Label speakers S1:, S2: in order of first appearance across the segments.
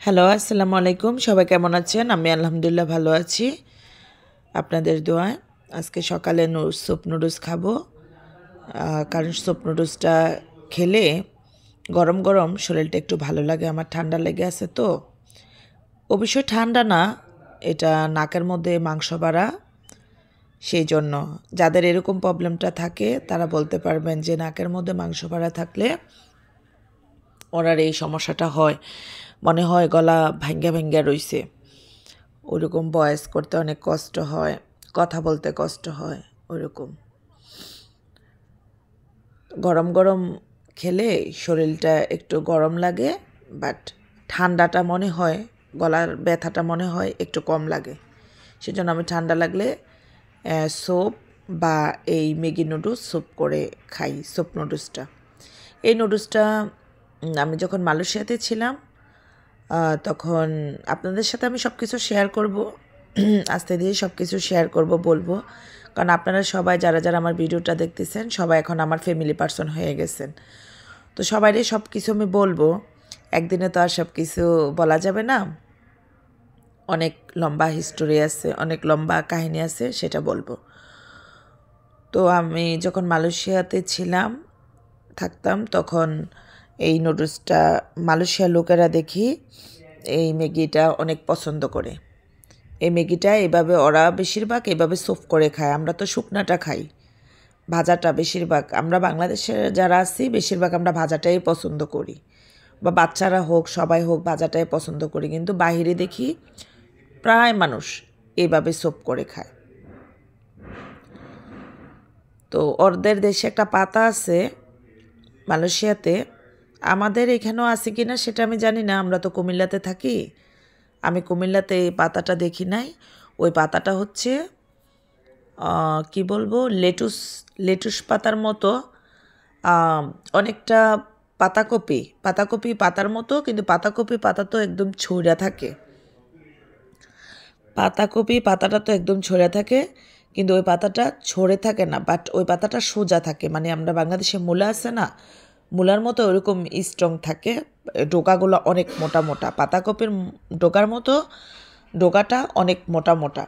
S1: Hello, আসসালামু আলাইকুম। সবাই কেমন আছেন? আমি আলহামদুলিল্লাহ ভালো আছি। আপনাদের দোয়ায়। আজকে সকালে স্যুপ নুডলস খাবো। কারণ স্যুপ নুডলসটা খেলে গরম গরম শরীরটা একটু ভালো লাগে। আমার ঠান্ডা লেগে আছে তো। অবশ্যই ঠান্ডা না, এটা নাকের মধ্যে মাংস বাড়া। সেই জন্য যাদের এরকম প্রবলেমটা থাকে তারা বলতে পারবেন যে নাকের মধ্যে মাংস বাড়া থাকলে ওনার এই সমস্যাটা হয়। মনে হয় গলা ভাঙ্গা ভাঙ্গা রইছে। ওইরকম ভয়েস করতে অনেক কষ্ট হয়, কথা বলতে কষ্ট হয় ওইরকম। গরম গরম খেলে শরীরটা একটু গরম লাগে, বাট ঠান্ডাটা মনে হয়, গলার ব্যথাটা মনে হয় একটু কম লাগে। সেজন্য আমি ঠান্ডা লাগলে স্যুপ বা এই ম্যাগি নুডলস স্যুপ করে খাই। স্যুপ নুডলসটা, এই নুডলসটা আমি যখন মালয়েশিয়াতে ছিলাম তখন আপনাদের সাথে আমি সব কিছু শেয়ার করব। আস্তে ধীরে সব কিছু শেয়ার করব, বলবো। কারণ আপনারা সবাই যারা যারা আমার ভিডিওটা দেখতেছেন সবাই এখন আমার ফ্যামিলি পারসন হয়ে গেছেন। তো সবাইরই সব কিছু আমি বলবো। একদিনে তো আর সব কিছু বলা যাবে না। অনেক লম্বা হিস্টোরি আছে, অনেক লম্বা কাহিনী আছে, সেটা বলবো। তো আমি যখন মালয়েশিয়াতে থাকতাম তখন এই নুডলসটা মালয়েশিয়ার লোকেরা দেখি এই ম্যাগিটা অনেক পছন্দ করে। এই ম্যাগিটা এভাবে ওরা বেশিরভাগ এভাবে স্যুপ করে খায়। আমরা তো শুকনাটা খাই, ভাজাটা বেশিরভাগ। আমরা বাংলাদেশে যারা আছি বেশিরভাগ আমরা ভাজাটাই পছন্দ করি, বা বাচ্চারা হোক সবাই হোক ভাজাটাই পছন্দ করি। কিন্তু বাহিরে দেখি প্রায় মানুষ এইভাবে স্যুপ করে খায়। তো ওদের দেশে একটা পাতা আছে মালয়েশিয়াতে, আমাদের এখানেও আছে কিনা সেটা আমি জানি না, আমরা তো কুমিল্লাতে থাকি। আমি কুমিল্লাতে এই পাতাটা দেখি নাই। ওই পাতাটা হচ্ছে কি বলবো, লেটুস পাতার মতো, অনেকটা পাতাকপি পাতার মতো, কিন্তু পাতাকপি পাতা তো একদম ছড়া থাকে। পাতাকপি পাতাটা তো একদম ছড়ে থাকে, কিন্তু ওই পাতাটা ছড়ে থাকে না, বাট ওই পাতাটা সোজা থাকে। মানে আমরা বাংলাদেশে মূলা আছে না, মূলার মতো ওরকম স্ট্রং থাকে। ডোকাগুলো অনেক মোটা মোটা, পাতাকপির ডোকার মতো ডোকাটা অনেক মোটা মোটা।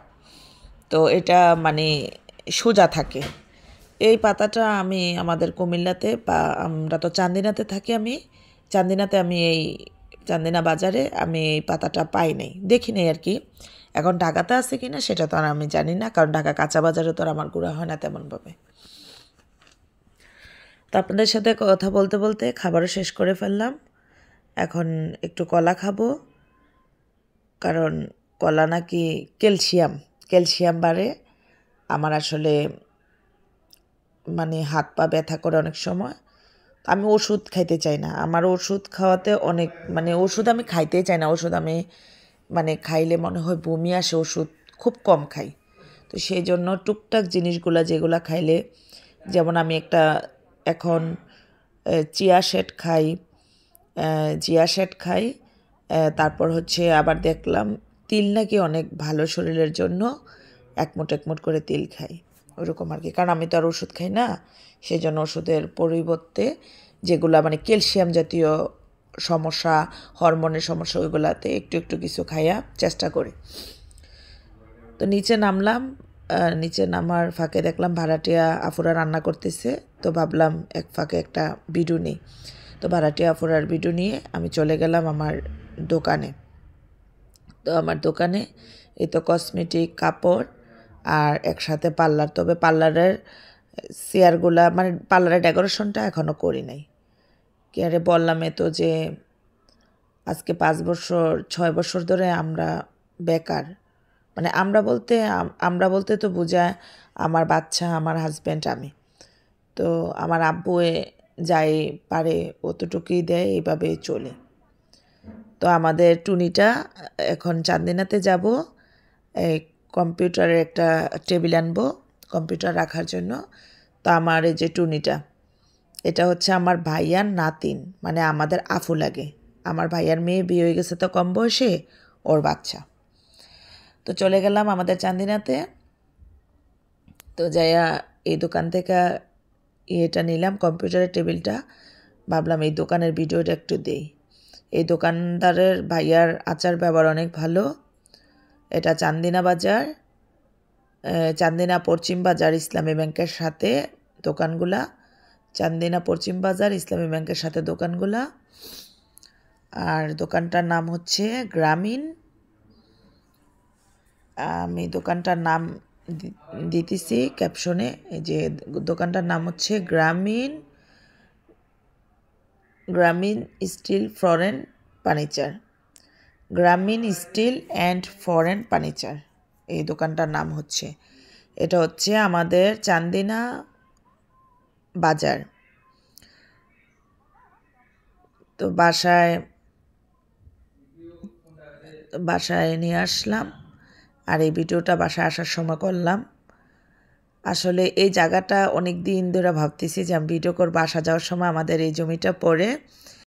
S1: তো এটা মানে সোজা থাকে। এই পাতাটা আমি আমাদের কুমিল্লাতে, বা আমরা তো চান্দিনাতে থাকি, আমি এই চান্দিনা বাজারে আমি এই পাতাটা পাই নাই, দেখি নাই আর কি। এখন ঢাকাতে আছে কিনা সেটা তো আর আমি জানি না, কারণ ঢাকা কাঁচা বাজারে তো আর আমার ঘোরা হয় না তেমনভাবে। তো আপনাদের সাথে কথা বলতে বলতে খাবারও শেষ করে ফেললাম। এখন একটু কলা খাবো, কারণ কলা নাকি ক্যালসিয়াম বাড়ে। আমার আসলে মানে হাত পা ব্যথা করে অনেক সময়। আমি ওষুধ খাইতে চাই না, আমার ওষুধ খাওয়াতে অনেক, মানে ওষুধ আমি খাইতেই চাই না। ওষুধ আমি মানে খাইলে মনে হয় বমি আসে, ওষুধ খুব কম খাই। তো সেই জন্য টুকটাক জিনিসগুলা যেগুলা খাইলে, যেমন আমি এখন চিয়া সেড খাই। তারপর হচ্ছে আবার দেখলাম তিল নাকি অনেক ভালো শরীরের জন্য, একমুট করে তিল খাই ওরকম আর কি। কারণ আমি তো আর ওষুধ খাই না, সেই জন্য ওষুধের পরিবর্তে যেগুলা মানে ক্যালসিয়াম জাতীয় সমস্যা, হরমোনের সমস্যা, ওইগুলাতে একটু একটু কিছু খাইয়া চেষ্টা করি। তো নিচে নামলাম। নিচে নামার ফাঁকে দেখলাম ভাড়াটিয়া আফুরা রান্না করতেছে। তো ভাবলাম এক ফাঁকে একটা ভিডিও নিই। তো ভাড়াটিয়া আফুরার ভিডিও নিয়ে আমি চলে গেলাম আমার দোকানে। তো আমার দোকানে এই তো কসমেটিক, কাপড় আর একসাথে পার্লার। তবে পার্লারের চেয়ারগুলা, মানে পার্লারের ডেকোরেশনটা এখনও করি নাই। কি আরে বললাম তো যে আজকে 5 বছর 6 বছর ধরে আমরা বেকার। মানে আমরা বলতে তো বোঝায় আমার বাচ্চা, আমার হাজব্যান্ড, আমি। তো আমার আব্বু যাই পারে অতটুকুই দেয়, এইভাবেই চলে। তো আমাদের টুনিটা এখন চান্দিনাতে যাব, এই কম্পিউটারের একটা টেবিল আনবো কম্পিউটার রাখার জন্য। তো আমার এই যে টুনিটা, এটা হচ্ছে আমার ভাইয়ার নাতিন, মানে আমাদের আফু লাগে। আমার ভাইয়ার মেয়ে বিয়ে হয়ে গেছে তো কম বয়সে, ওর বাচ্চা। তো চলে গেলাম আমাদের চান্দিনাতে। তো যাইয়া এই দোকান থেকে এটা নিলাম, কম্পিউটারের টেবিলটা। ভাবলাম এই দোকানের ভিডিওটা একটু দেই। এই দোকানদারের ভাইয়ার আচার ব্যবহার অনেক ভালো। এটা চান্দিনা বাজার, চান্দিনা পশ্চিম বাজার ইসলামী ব্যাংকের সাথে দোকানগুলা। চান্দিনা পশ্চিম বাজার ইসলামী ব্যাংকের সাথে দোকানগুলা। আর দোকানটার নাম হচ্ছে গ্রামীণ। আমি দোকানটার নাম দিতেছি ক্যাপশনে। এই যে দোকানটার নাম হচ্ছে গ্রামীণ স্টিল ফরেন ফার্নিচার। গ্রামীণ স্টিল অ্যান্ড ফরেন ফার্নিচার এই দোকানটার নাম হচ্ছে। এটা হচ্ছে আমাদের চান্দিনা বাজার। তো বাসায় নিয়ে আসলাম, আর এই ভিডিওটা বাসায় আসার সময় করলাম। আসলে এই জায়গাটা অনেক দিন ধরে ভাবতেছি যে আমি ভিডিও করবো। আসা যাওয়ার সময় আমাদের এই জমিটা পড়ে,